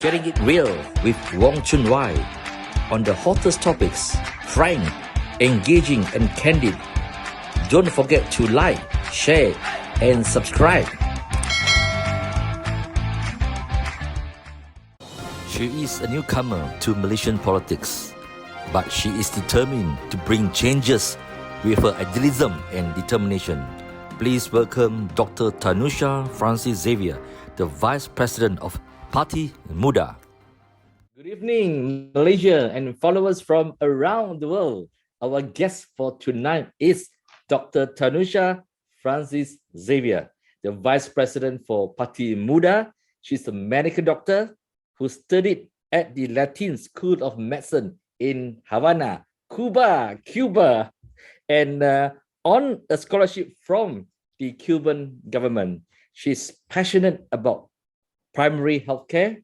Getting it real with RealChunWai on the hottest topics, frank, engaging and candid. Don't forget to like, share and subscribe. She is a newcomer to Malaysian politics, but she is determined to bring changes with her idealism and determination. Please welcome Dr. Thanussha Xavier, the Vice President of Parti MUDA. Good evening, Malaysia and followers from around the world. Our guest for tonight is Dr. Thanussha Xavier, the Vice President for Parti MUDA. She's a medical doctor who studied at the Latin School of Medicine in Havana, Cuba, and on a scholarship from the Cuban government. She's passionate about primary healthcare,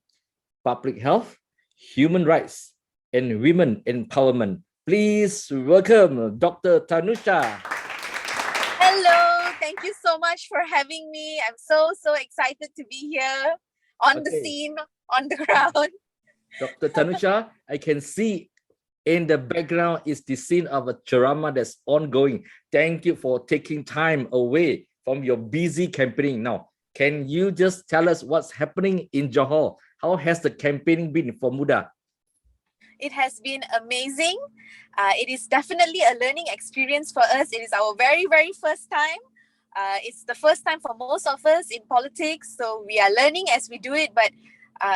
public health, human rights, and women empowerment. Please welcome Dr. Tanusha. Hello, thank you so much for having me. I'm so excited to be here on the scene, on the ground. Dr. Tanusha, I can see in the background is the scene of a ceramah that's ongoing. Thank you for taking time away from your busy campaigning now. Can you just tell us what's happening in Johor? How has the campaigning been for MUDA? It has been amazing. It is definitely a learning experience for us. It is our very first time. It's the first time for most of us in politics. So we are learning as we do it, but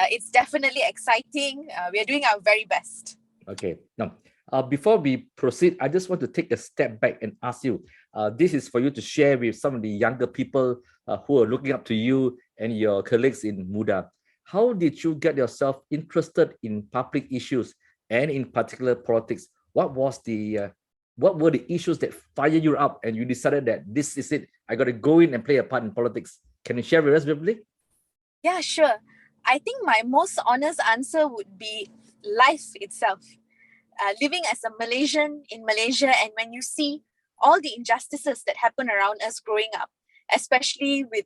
it's definitely exciting. We are doing our very best. Okay. Now, before we proceed, I just want to take a step back and ask you, this is for you to share with some of the younger people who are looking up to you and your colleagues in MUDA. How did you get yourself interested in public issues and in particular politics? What were the issues that fired you up and you decided that this is it, I got to go in and play a part in politics? Can you share with us briefly? Yeah, sure. I think my most honest answer would be life itself. Living as a Malaysian in Malaysia, and when you see all the injustices that happen around us growing up, especially with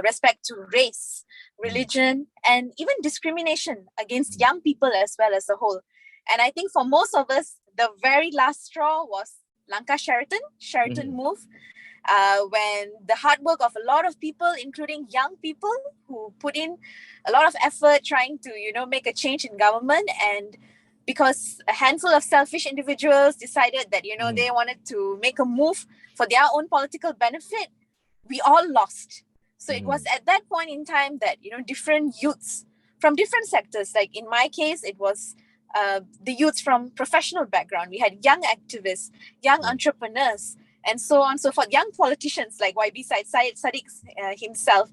respect to race, religion, and even discrimination against young people as well as a whole. And I think for most of us, the very last straw was Langkah Sheraton move, when the hard work of a lot of people, including young people who put in a lot of effort trying to, make a change in government, and because a handful of selfish individuals decided that, they wanted to make a move for their own political benefit, we all lost. So it was at that point in time that, different youths from different sectors, like in my case, it was the youths from professional background. We had young activists, young entrepreneurs, and so on and so forth, young politicians like YB Syed Sadiq himself.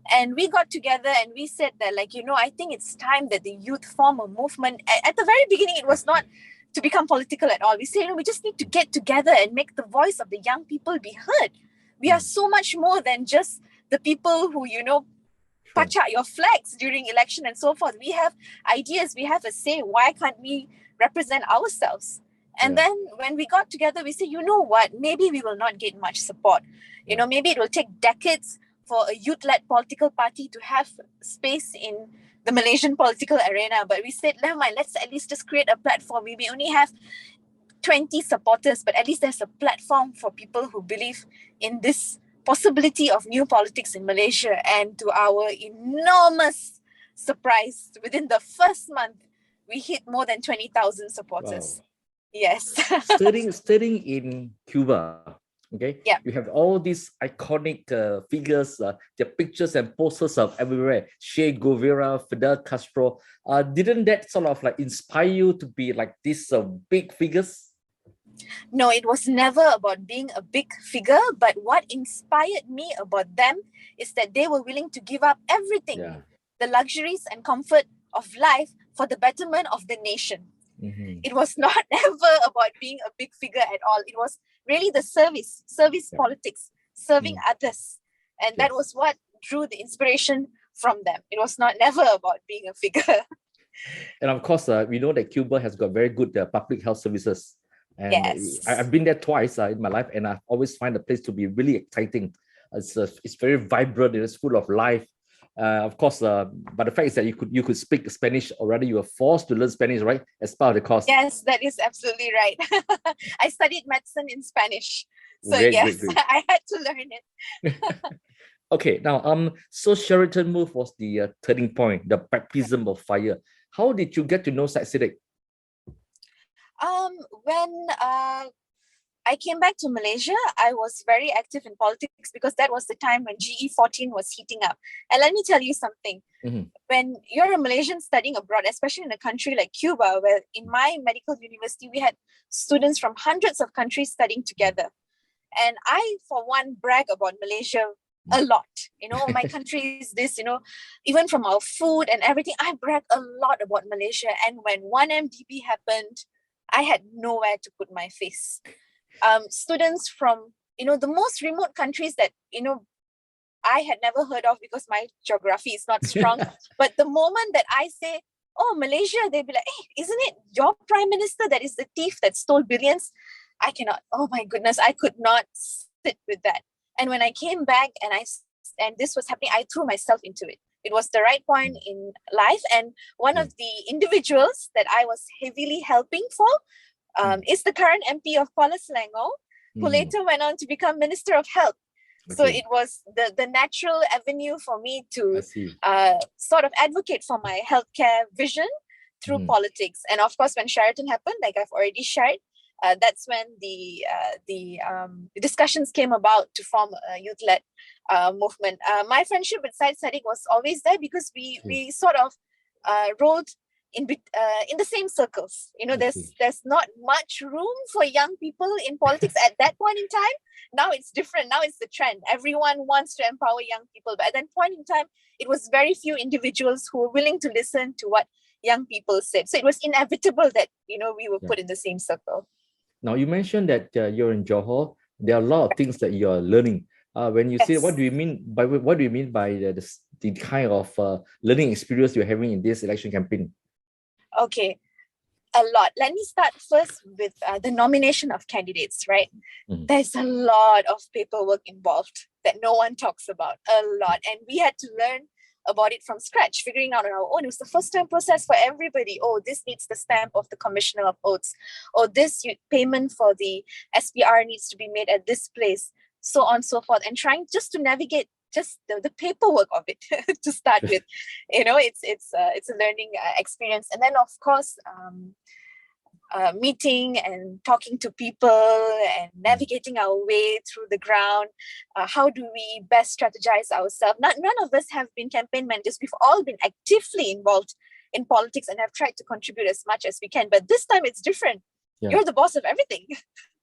And we got together and we said that, I think it's time that the youth form a movement. At the very beginning, it was not to become political at all. We said, we just need to get together and make the voice of the young people be heard. We are so much more than just the people who, patch out your flags during election and so forth. We have ideas, we have a say. Why can't we represent ourselves? And then when we got together, we said, maybe we will not get much support. Maybe it will take decades for a youth-led political party to have space in the Malaysian political arena. But we said, never mind, let's at least just create a platform. We may only have 20 supporters, but at least there's a platform for people who believe in this possibility of new politics in Malaysia. And to our enormous surprise, within the first month, we hit more than 20,000 supporters. Wow. Yes. studying in Cuba, okay? Yeah. You have all these iconic figures, their pictures and posters of everywhere. Che Guevara, Fidel Castro. Didn't that sort of inspire you to be like these big figures? No, it was never about being a big figure, but what inspired me about them is that they were willing to give up everything, the luxuries and comfort of life for the betterment of the nation. It was not ever about being a big figure at all. It was really the service politics, serving others. And that was what drew the inspiration from them. It was never about being a figure. And of course, we know that Cuba has got very good public health services. And I've been there twice in my life, and I always find the place to be really exciting. It's very vibrant, it's full of life. Of course, but the fact is that you could speak Spanish, or rather you were forced to learn Spanish, right? As part of the course. Yes, that is absolutely right. I studied medicine in Spanish. So Great, yes, great. I had to learn it. Okay, now so Sheraton move was the turning point, the baptism of fire. How did you get to know Syed Siddiq? When I came back to Malaysia, I was very active in politics because that was the time when GE14 was heating up. And let me tell you something. When you're a Malaysian studying abroad, especially in a country like Cuba, where in my medical university, we had students from hundreds of countries studying together. And I, for one, brag about Malaysia a lot. My country is this, even from our food and everything, I brag a lot about Malaysia. And when 1MDB happened, I had nowhere to put my face. Students from, the most remote countries that, I had never heard of because my geography is not strong. But the moment that I say, oh, Malaysia, they'd be like, hey, isn't it your prime minister that is the thief that stole billions? I cannot, oh my goodness, I could not sit with that. And when I came back and this was happening, I threw myself into it. It was the right point in life. And one of the individuals that I was heavily helping for is the current MP of Kuala Selangor, who later went on to become Minister of Health. So it was the natural avenue for me to sort of advocate for my healthcare vision through politics. And of course, when Sheraton happened, like I've already shared, that's when the discussions came about to form a youth-led movement. My friendship with Syed Siddiq was always there because we sort of rode in the same circles. There's not much room for young people in politics at that point in time. Now it's different. Now it's the trend. Everyone wants to empower young people. But at that point in time, it was very few individuals who were willing to listen to what young people said. So it was inevitable that, we were put in the same circle. Now, you mentioned that you're in Johor. There are a lot of things that you're learning. When you say, what do you mean by the kind of learning experience you're having in this election campaign? Okay, a lot. Let me start first with the nomination of candidates, right? There's a lot of paperwork involved that no one talks about, a lot. And we had to learn about it from scratch, figuring out on our own. It was the first time process for everybody. Oh, this needs the stamp of the Commissioner of Oaths. Or this payment for the SPR needs to be made at this place, so on and so forth. And trying just to navigate just the paperwork of it to start with. It's a learning experience. And then, of course, meeting and talking to people and navigating our way through the ground. How do we best strategize ourselves? None of us have been campaign managers. We've all been actively involved in politics and have tried to contribute as much as we can. But this time it's different. You're the boss of everything,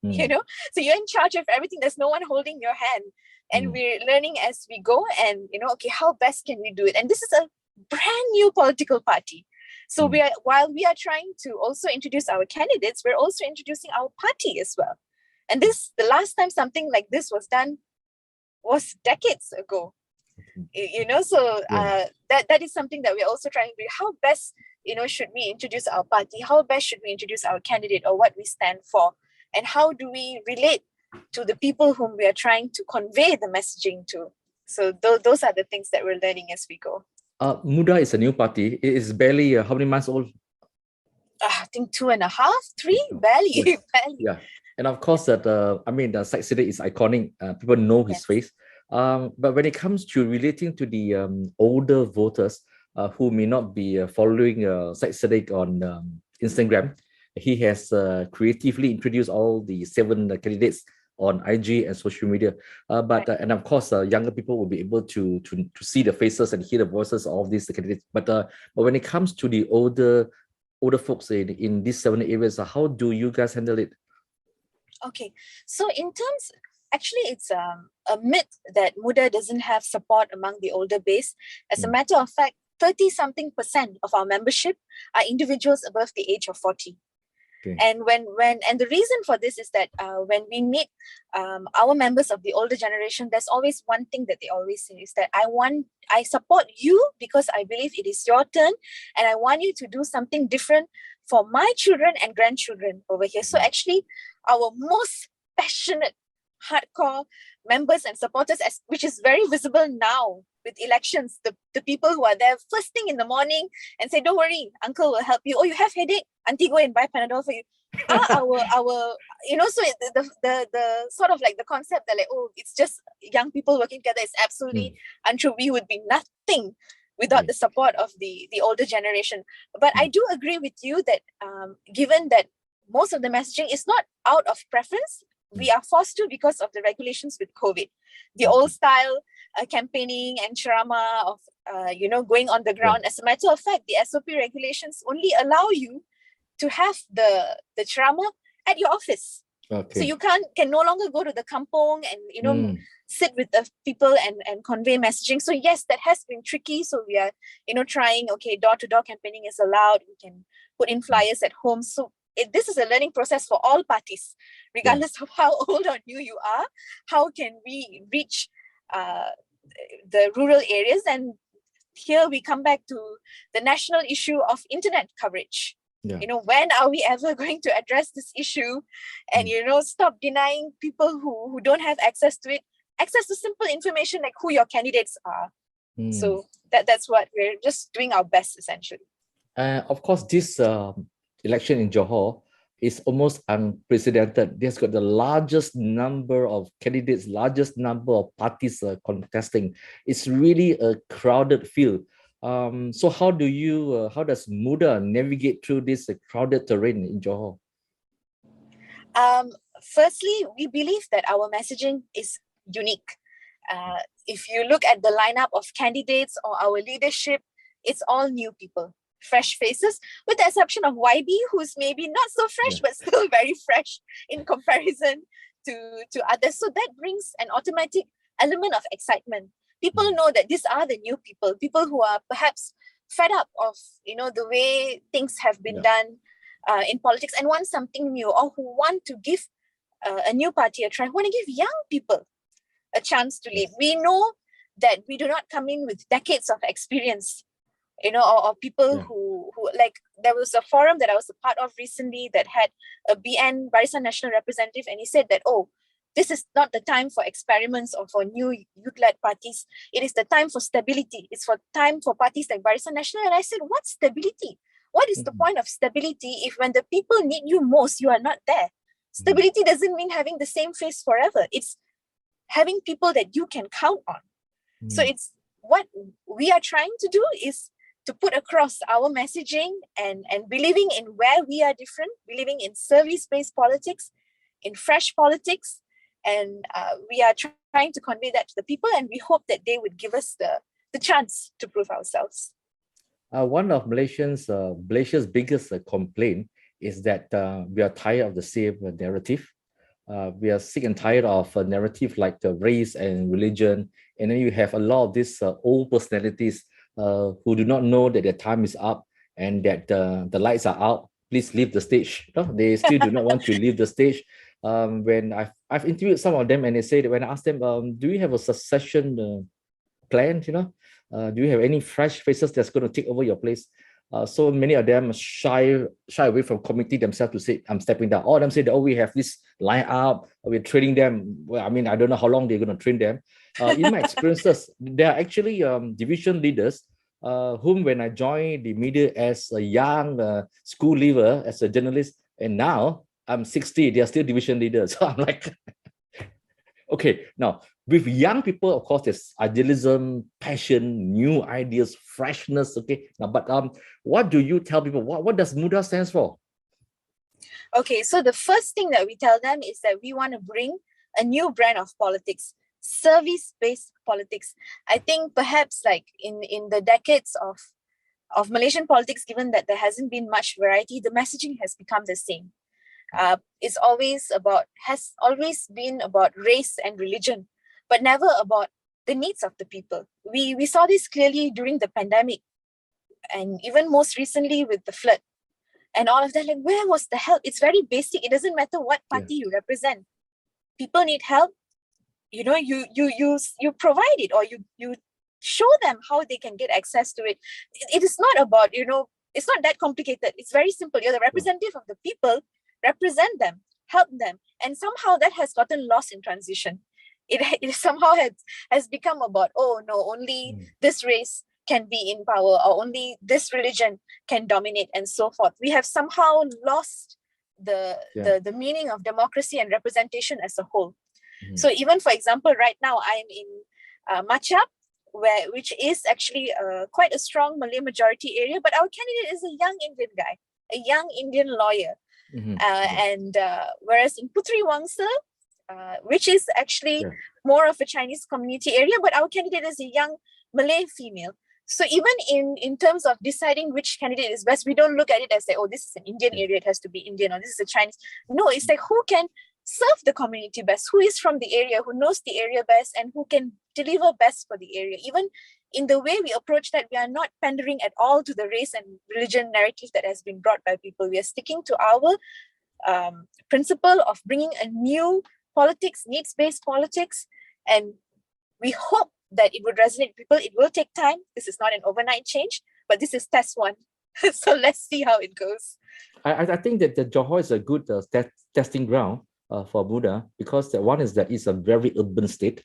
so you're in charge of everything. There's no one holding your hand. And we're learning as we go and, okay, how best can we do it? And this is a brand new political party. So while we are trying to also introduce our candidates, we're also introducing our party as well. And the last time something like this was done was decades ago. So that is something that we're also trying to do. How best, should we introduce our party? How best should we introduce our candidate or what we stand for? And how do we relate to the people whom we are trying to convey the messaging to? So those are the things that we're learning as we go. MUDA is a new party. It is barely how many months old? I think 2.5, 3, barely. Yes. Yeah. And of course, the Syed Siddiq is iconic. People know his face. But when it comes to relating to the older voters who may not be following Syed Siddiq on Instagram, he has creatively introduced all the 7 candidates on IG and social media. And of course, younger people will be able to see the faces and hear the voices of these candidates. But when it comes to the older folks in these 7 areas, how do you guys handle it? Okay, so in terms, actually, it's a myth that MUDA doesn't have support among the older base. As a matter of fact, 30-something% of our membership are individuals above the age of 40. Okay. And and the reason for this is that when we meet our members of the older generation, there's always one thing that they always say is that I support you because I believe it is your turn, and I want you to do something different for my children and grandchildren over here. So actually, our most passionate, hardcore members and supporters, which is very visible now with elections. The people who are there first thing in the morning and say, don't worry, uncle will help you. Oh, you have headache? Auntie, go and buy Panadol for you. Our so the sort of like the concept that like, oh, it's just young people working together is absolutely untrue. We would be nothing without the support of the older generation. But I do agree with you that given that most of the messaging is not out of preference, we are forced to because of the regulations with COVID. The old style campaigning and ceramah of going on the ground. As a matter of fact, the SOP regulations only allow you to have the ceramah at your office. So you can no longer go to the kampong and sit with the people and convey messaging. So yes, that has been tricky. So we are trying, door-to-door campaigning is allowed. We can put in flyers at home. So this is a learning process for all parties, regardless of how old or new you are. How can we reach the rural areas? And here we come back to the national issue of internet coverage. When are we ever going to address this issue and stop denying people who don't have access to it access to simple information like who your candidates are? So that's what we're just doing our best, essentially. Of course, this election in Johor is almost unprecedented. There's got the largest number of candidates, largest number of parties contesting. It's really a crowded field. So how does MUDA navigate through this crowded terrain in Johor? Firstly, we believe that our messaging is unique. If you look at the lineup of candidates or our leadership, it's all new people, fresh faces, with the exception of YB, who's maybe not so fresh, but still very fresh in comparison to others. So that brings an automatic element of excitement. People know that these are the new people who are perhaps fed up of, the way things have been done in politics and want something new, or who want to give a new party a try, who want to give young people a chance to lead. We know that we do not come in with decades of experience, or people who like, there was a forum that I was a part of recently that had a BN, Barisan National Representative, and he said that, this is not the time for experiments or for new youth-led parties. It is the time for stability. It's time for parties like Barisan National. And I said, what stability? What is the point of stability if when the people need you most, you are not there? Stability doesn't mean having the same face forever. It's having people that you can count on. So it's what we are trying to do is to put across our messaging and believing in where we are different, believing in service-based politics, in fresh politics. And we are trying to convey that to the people, and we hope that they would give us the chance to prove ourselves. One of Malaysia's biggest complaint is that we are tired of the same narrative. We are sick and tired of a narrative like race and religion. And then you have a lot of these old personalities who do not know that their time is up and that the lights are out. Please leave the stage. No? They still do not want to leave the stage. When I've interviewed some of them, and they say that when I asked them, do you have a succession plan? Do you have any fresh faces that's going to take over your place? So many of them shy away from committing themselves to say, I'm stepping down. All of them say that, we have this line up, we're training them. Well, I mean, I don't know how long they're going to train them. In my experiences, there are actually division leaders whom when I joined the media as a young school leaver, as a journalist, and now I'm 60, they are still division leaders. So I'm like, okay, now with young people, of course, there's idealism, passion, new ideas, freshness. Okay, now, but what do you tell people? What does MUDA stands for? Okay, so the first thing that we tell them is that we want to bring a new brand of politics, service-based politics. I think perhaps like in the decades of Malaysian politics, given that there hasn't been much variety, the messaging has become the same. Has always been about race and religion, but never about the needs of the people. We saw this clearly during the pandemic, and even most recently with the flood and all of that. Like, where was the help? It's very basic. It doesn't matter what party you represent. People need help. You provide it, or you show them how they can get access to it. It is not about, it's not that complicated. It's very simple. You're the representative of the people. Represent them, help them. And somehow that has gotten lost in transition. It somehow has become about, oh no, only this race can be in power, or only this religion can dominate, and so forth. We have somehow lost the meaning of democracy and representation as a whole. So even, for example, right now I'm in Machap, which is actually quite a strong Malay majority area, but our candidate is a young Indian guy, a young Indian lawyer. And whereas in Putri Wangsa, which is actually more of a Chinese community area, but our candidate is a young Malay female. So even in terms of deciding which candidate is best, we don't look at it as like, oh, this is an Indian area, it has to be Indian, or this is a Chinese. No, it's like, who can serve the community best, who is from the area, who knows the area best, and who can deliver best for the area. Even in the way we approach that, we are not pandering at all to the race and religion narrative that has been brought by people. We are sticking to our principle of bringing a new politics, needs-based politics, and we hope that it would resonate with people. It will take time. This is not an overnight change, but this is test one. So let's see how it goes. I think that the Johor is a good testing ground for MUDA, because the one is that it's a very urban state.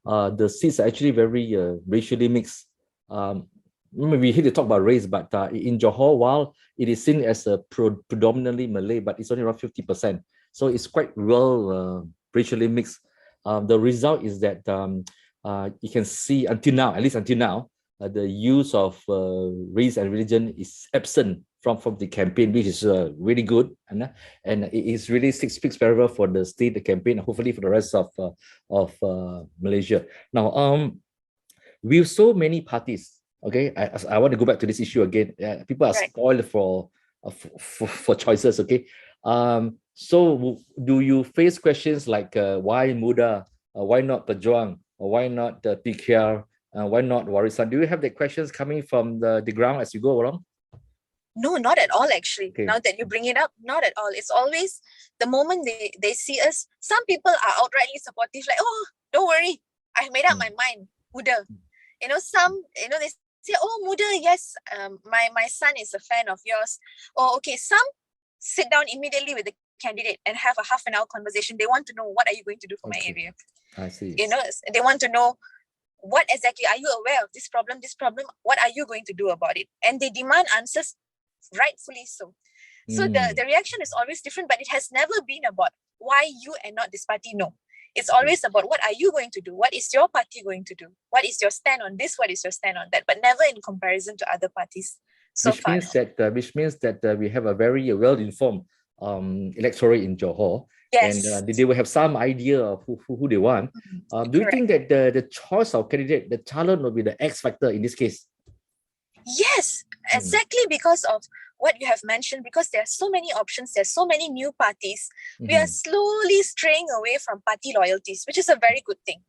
The seats are actually very racially mixed. We hate to talk about race, but in Johor, while it is seen as a predominantly Malay, but it's only around 50%. So it's quite well racially mixed. The result is that you can see until now, at least until now, the use of race and religion is absent from the campaign, which is really good, and it is really speaks very well for the state, the campaign, and hopefully for the rest of Malaysia. Now, we have so many parties. Okay, I want to go back to this issue again. People are spoiled for choices. Okay, so do you face questions like why MUDA, why not Pejuang, or why not PKR, why not Warisan? Do you have the questions coming from the ground as you go along? No, not at all, actually. Okay. Now that you bring it up, not at all. It's always the moment they see us, some people are outrightly supportive, like, oh, don't worry, I've made up my mind, MUDA. Some, they say, oh, MUDA, yes, my son is a fan of yours. Oh, okay, some sit down immediately with the candidate and have a half an hour conversation. They want to know, what are you going to do for my area? I see. They want to know, what exactly, are you aware of this problem? What are you going to do about it? And they demand answers, rightfully so. So the reaction is always different, but it has never been about why you and not this party. No, it's always about, what are you going to do? What is your party going to do? What is your stand on this? What is your stand on that? But never in comparison to other parties so far. Which means that we have a very well-informed electorate in Johor. Yes. And they will have some idea of who they want. Do you think that the choice of candidate, the talent, will be the X factor in this case? Yes, exactly, because of what you have mentioned, because there are so many options, there are so many new parties. We are slowly straying away from party loyalties, which is a very good thing.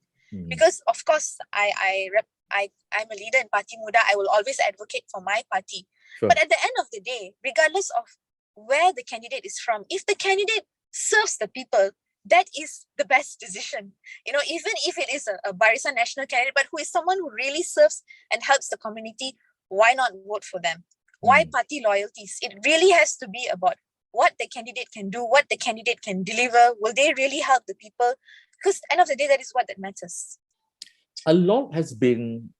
Because, of course, I'm a leader in Party MUDA. I will always advocate for my party. Sure. But at the end of the day, regardless of where the candidate is from, if the candidate serves the people, that is the best decision. Even if it is a Barisan National candidate, but who is someone who really serves and helps the community, why not vote for them? Why party loyalties? It really has to be about what the candidate can do, what the candidate can deliver. Will they really help the people? Because at the end of the day, that is what that matters. A lot has been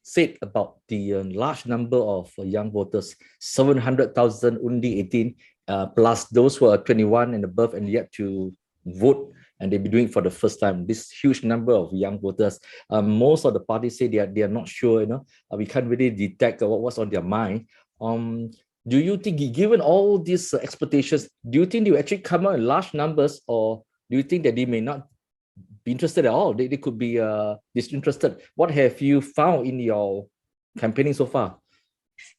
said about the large number of young voters, 700,000 undi 18, plus those who are 21 and above and yet to vote, and they'll be doing it for the first time. This huge number of young voters. Most of the parties say they are not sure. We can't really detect what's on their mind. Do you think, given all these expectations, do you think they will actually come out in large numbers, or do you think that they may not be interested at all? They could be disinterested. What have you found in your campaigning so far?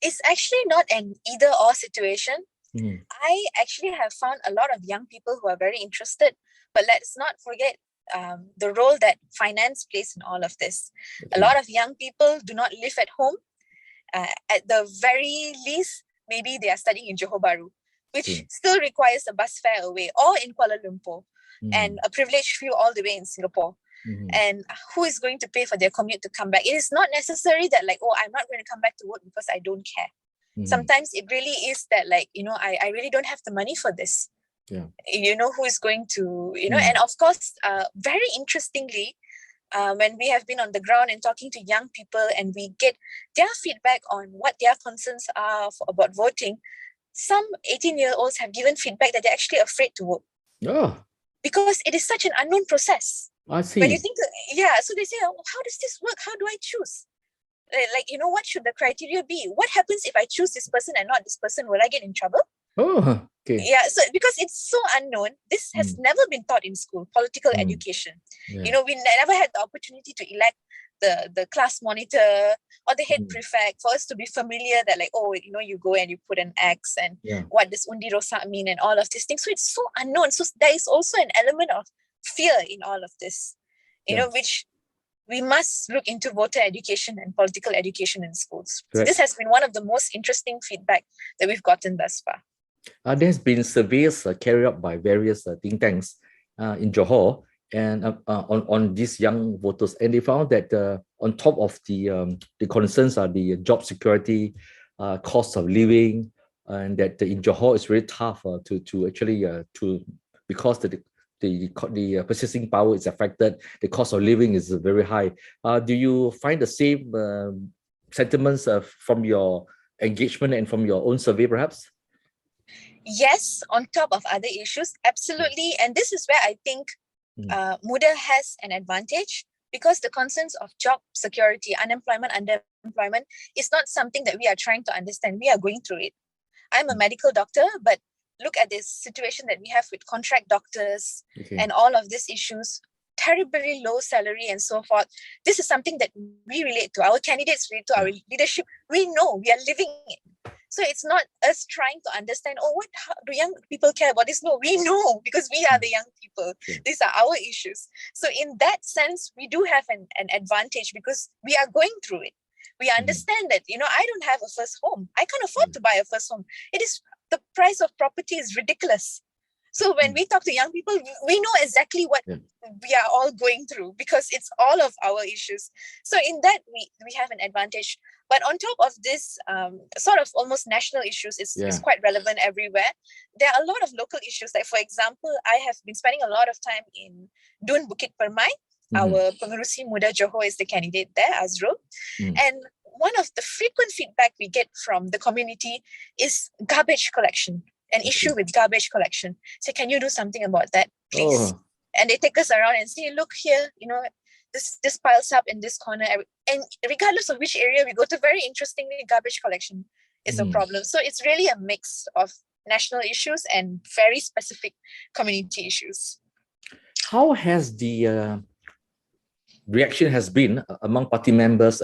It's actually not an either or situation. I actually have found a lot of young people who are very interested, but let's not forget the role that finance plays in all of this. A lot of young people do not live at home. At the very least, maybe they are studying in Johor Bahru, which still requires a bus fare away, or in Kuala Lumpur, and a privileged few all the way in Singapore. And who is going to pay for their commute to come back? It is not necessary that I'm not going to come back to work because I don't care. Sometimes it really is that I really don't have the money for this. You know who is going to, and of course, very interestingly, when we have been on the ground and talking to young people and we get their feedback on what their concerns are about voting, some 18-year-olds have given feedback that they're actually afraid to vote. Oh, Because it is such an unknown process. I see. When you think, so they say, oh, how does this work? How do I choose? What should the criteria be? What happens if I choose this person and not this person? Will I get in trouble? Oh, okay. Yeah, so because it's so unknown, this has never been taught in school, political education. Yeah. We never had the opportunity to elect the class monitor or the head prefect for us to be familiar that you go and you put an X and what does undi rosak mean and all of these things. So it's so unknown. So there is also an element of fear in all of this, which we must look into voter education and political education in schools. So this has been one of the most interesting feedback that we've gotten thus far. There's been surveys carried out by various think tanks in Johor and on these young voters, and they found that on top of the concerns are the job security, cost of living, and that in Johor it's very tough to actually because the purchasing power is affected, the cost of living is very high. Do you find the same sentiments from your engagement and from your own survey, perhaps? Yes, on top of other issues, absolutely. And this is where I think MUDA has an advantage, because the concerns of job security, unemployment, underemployment is not something that we are trying to understand. We are going through it. I'm a medical doctor, but look at this situation that we have with contract doctors and all of these issues, terribly low salary and so forth. This is something that we relate to. Our candidates relate to, our leadership. We know, we are living it. So it's not us trying to understand, how do young people care about this? No, we know, because we are the young people. These are our issues. So in that sense, we do have an advantage because we are going through it. We understand that, I don't have a first home. I can't afford to buy a first home. The price of property is ridiculous. So when we talk to young people, we know exactly what we are all going through, because it's all of our issues. So in that, we have an advantage. But on top of this sort of almost national issues, is quite relevant everywhere. There are a lot of local issues. Like, for example, I have been spending a lot of time in Dun Bukit Permai. Our Pengerusi Muda Johor is the candidate there, Azrul. And one of the frequent feedback we get from the community is garbage collection. An issue with garbage collection. So can you do something about that, please? And they take us around and say, look here, this piles up in this corner. And regardless of which area we go to, very interestingly, garbage collection is a problem. So it's really a mix of national issues and very specific community issues. How has the reaction has been among party members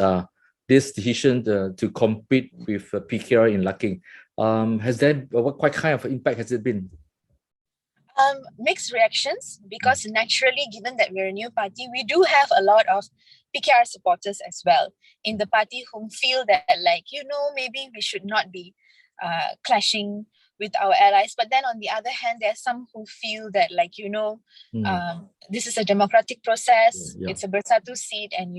this decision to compete with PKR in Larking? What kind of impact has it been? Mixed reactions, because naturally, given that we're a new party, we do have a lot of PKR supporters as well in the party whom feel that, maybe we should not be clashing with our allies. But then on the other hand, there are some who feel that, this is a democratic process, it's a Bersatu seat, and,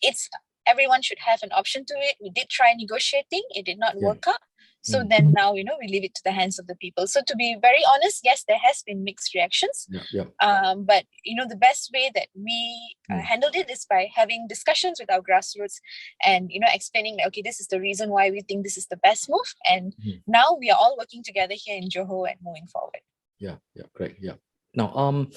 it's everyone should have an option to it. We did try negotiating, it did not work out. So then now, we leave it to the hands of the people. So to be very honest, yes, there has been mixed reactions. But, the best way that we handled it is by having discussions with our grassroots and, explaining, okay, this is the reason why we think this is the best move. And now we are all working together here in Johor and moving forward. Great. Now,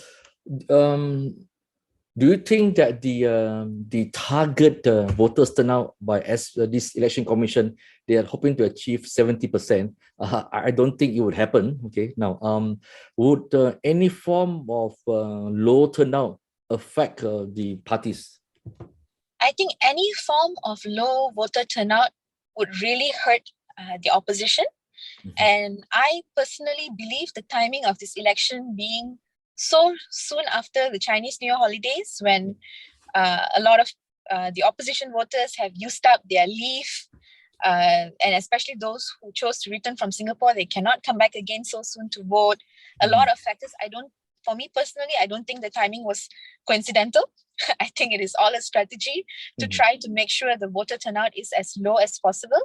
do you think that the target voters turnout by this election commission, they are hoping to achieve 70%? I don't think it would happen. Okay. Now, would any form of low turnout affect the parties? I think any form of low voter turnout would really hurt the opposition. And I personally believe the timing of this election being so soon after the Chinese New Year holidays, when a lot of the opposition voters have used up their leave, and especially those who chose to return from Singapore, they cannot come back again so soon to vote. A lot of factors. For me personally, I don't think the timing was coincidental. I think it is all a strategy to try to make sure the voter turnout is as low as possible.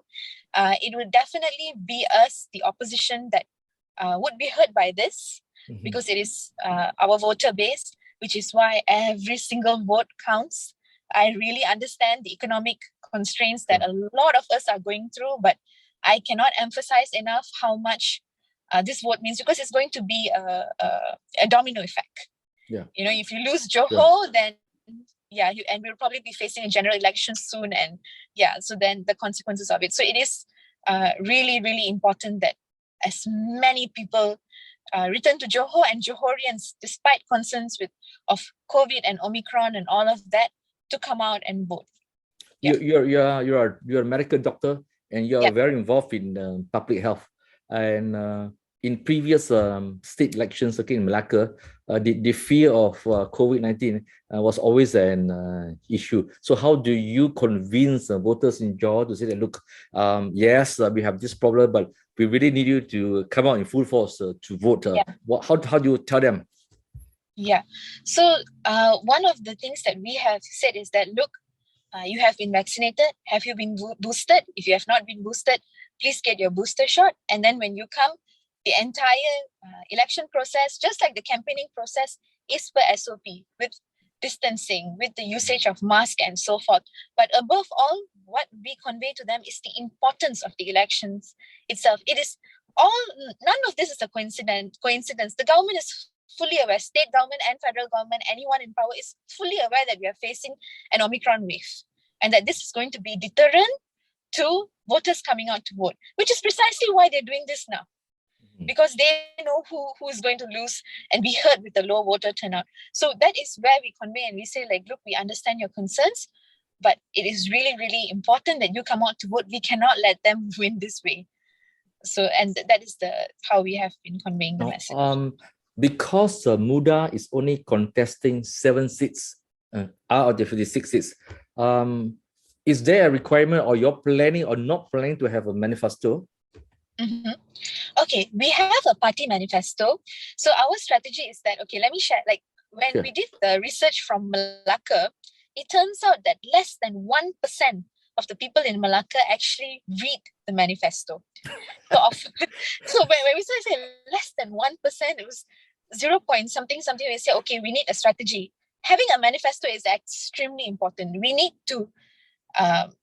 It will definitely be us, the opposition, that would be hurt by this because it is our voter base, which is why every single vote counts. I really understand the economic constraints that a lot of us are going through, but I cannot emphasize enough how much this vote means, because it's going to be a domino effect. Yeah. You know, if you lose Johor, then and we'll probably be facing a general election soon, and so then the consequences of it. So it is really, really important that as many people return to Johor, and Johorians, despite concerns of COVID and Omicron and all of that, to come out and vote. You're a medical doctor, and you're very involved in public health. And in previous state elections, in Malacca, the fear of COVID-19 was always an issue. So how do you convince voters in Johor to say that, look, yes, we have this problem, but we really need you to come out in full force to vote? How do you tell them? Yeah. So one of the things that we have said is that, look, you have been vaccinated. Have you been boosted? If you have not been boosted, please get your booster shot. And then when you come, the entire election process, just like the campaigning process, is per SOP, with distancing, with the usage of mask and so forth. But above all, what we convey to them is the importance of the elections itself. It is none of this is a coincidence. The government is fully aware, state government and federal government, anyone in power is fully aware that we are facing an Omicron wave, and that this is going to be deterrent to voters coming out to vote, which is precisely why they're doing this now. Because they know who is going to lose and be hurt with the low voter turnout. So that is where we convey and we say, like, look, we understand your concerns, but it is really, really important that you come out to vote. We cannot let them win this way. So, and that is how we have been conveying the message. Because MUDA is only contesting 7 seats out of the 56 seats, is there a requirement, or you're planning or not planning to have a manifesto? Okay, we have a party manifesto. So our strategy is that, okay, let me share. Like, when we did the research from Malacca, it turns out that less than 1% of the people in Malacca actually read the manifesto. So when we say less than 1%, it was 0 point something. We say, okay, we need a strategy. Having a manifesto is extremely important. We need to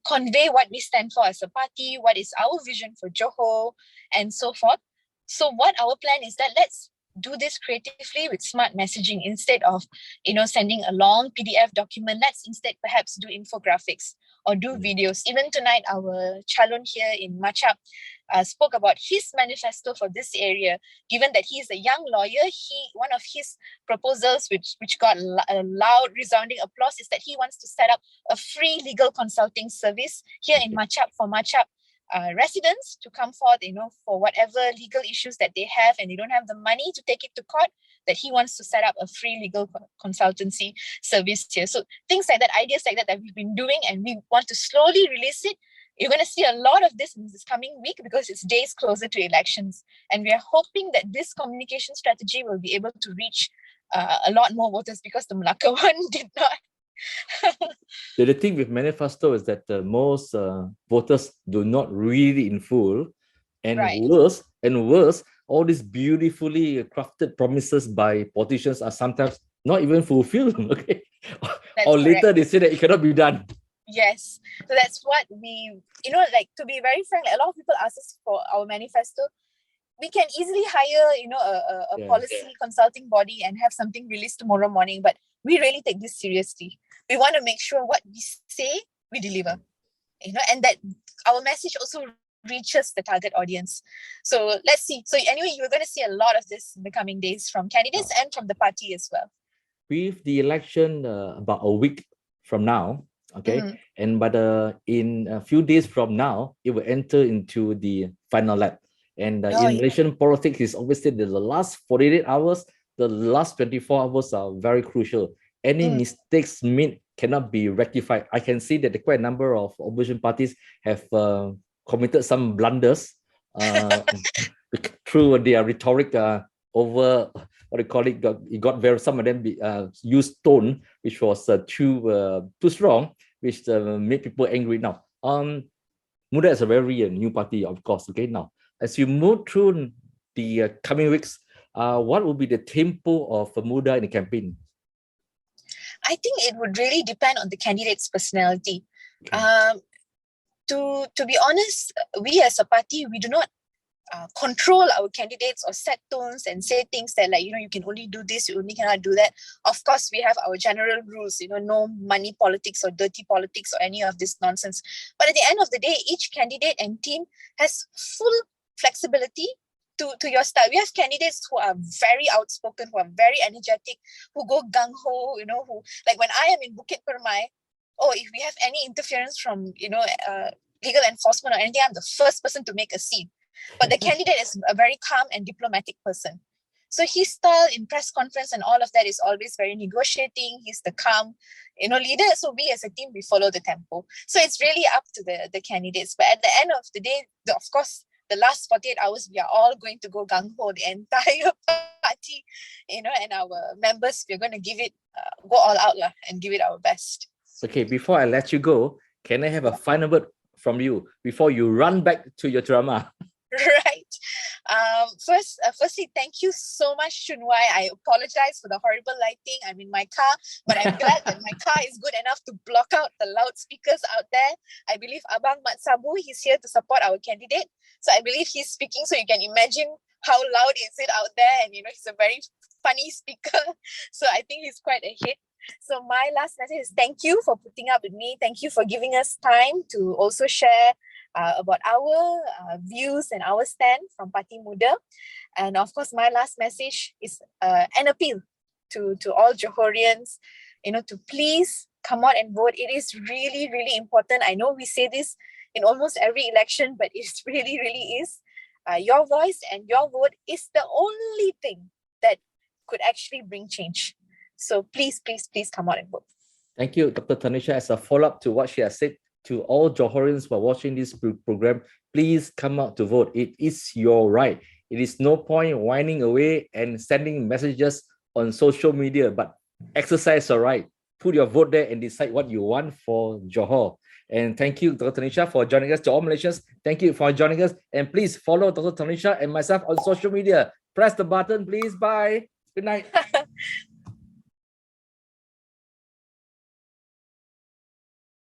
convey what we stand for as a party, what is our vision for Johor, and so forth. So what our plan is that, let's do this creatively with smart messaging instead of, sending a long PDF document. Let's instead perhaps do infographics or do videos. Even tonight, our Chalon here in Machap spoke about his manifesto for this area. Given that he's a young lawyer, one of his proposals, which got a loud, resounding applause, is that he wants to set up a free legal consulting service here in Machap for Machap residents to come forth, for whatever legal issues that they have and they don't have the money to take it to court, that he wants to set up a free legal consultancy service here. So things like that, ideas like that we've been doing, and we want to slowly release it. You're going to see a lot of this in this coming week because it's days closer to elections. And we are hoping that this communication strategy will be able to reach a lot more voters, because the Malacca one did not. The thing with manifesto is that most voters do not read it in full, and worse, all these beautifully crafted promises by politicians are sometimes not even fulfilled. Okay, or later they say that it cannot be done. Yes, so that's what we, to be very frank, a lot of people ask us for our manifesto. We can easily hire, a policy consulting body and have something released tomorrow morning, but we really take this seriously. We want to make sure what we say, we deliver, and that our message also reaches the target audience. So let's see. So anyway, you're going to see a lot of this in the coming days from candidates and from the party as well. With the election about a week from now, okay, and in a few days from now, it will enter into the final lap. And in Malaysian politics, it's obviously the last 48 hours, the last 24 hours are very crucial. Any mistakes made cannot be rectified. I can see that quite a number of opposition parties have committed some blunders through their rhetoric over what they call it. It got very, some of them used tone which was too strong, which made people angry. Now, MUDA is a very new party, of course. Okay, now as you move through the coming weeks, what will be the tempo of MUDA in the campaign? I think it would really depend on the candidate's personality. Okay. To be honest, we as a party, we do not control our candidates or set tones and say things that like, you can only do this, you only cannot do that. Of course, we have our general rules, no money politics or dirty politics or any of this nonsense. But at the end of the day, each candidate and team has full flexibility to your style. We have candidates who are very outspoken, who are very energetic, who go gung-ho, who, like when I am in Bukit Permai, if we have any interference from, legal enforcement or anything, I'm the first person to make a scene. But the candidate is a very calm and diplomatic person. So his style in press conference and all of that is always very negotiating. He's the calm, leader. So we as a team, we follow the tempo. So it's really up to the candidates. But at the end of the day, of course, the last 48 hours, we are all going to go gung-ho, the entire party, and our members, we're going to give it, go all out and give it our best. Okay, before I let you go, can I have a final word from you before you run back to your drama? Right. Firstly, thank you so much, Chunwai. I apologize for the horrible lighting. I'm in my car, but I'm glad that my car is good enough to block out the loudspeakers out there. I believe Abang Mat Sabu, he's here to support our candidate. So I believe he's speaking, so you can imagine how loud is it out there. And, he's a very funny speaker. So I think he's quite a hit. So my last message is thank you for putting up with me. Thank you for giving us time to also share about our views and our stand from Parti MUDA. And of course, my last message is an appeal to all Johorians, to please come out and vote. It is really, really important. I know we say this in almost every election, but it really, really is. Your voice and your vote is the only thing that could actually bring change. So please, please, please come out and vote. Thank you, Dr. Thanussha. As a follow-up to what she has said, to all Johorians who are watching this program, please come out to vote. It is your right. It is no point whining away and sending messages on social media, but exercise your right. Put your vote there and decide what you want for Johor. And thank you, Dr. Thanussha, for joining us. To all Malaysians, thank you for joining us. And please follow Dr. Thanussha and myself on social media. Press the button, please. Bye. Good night.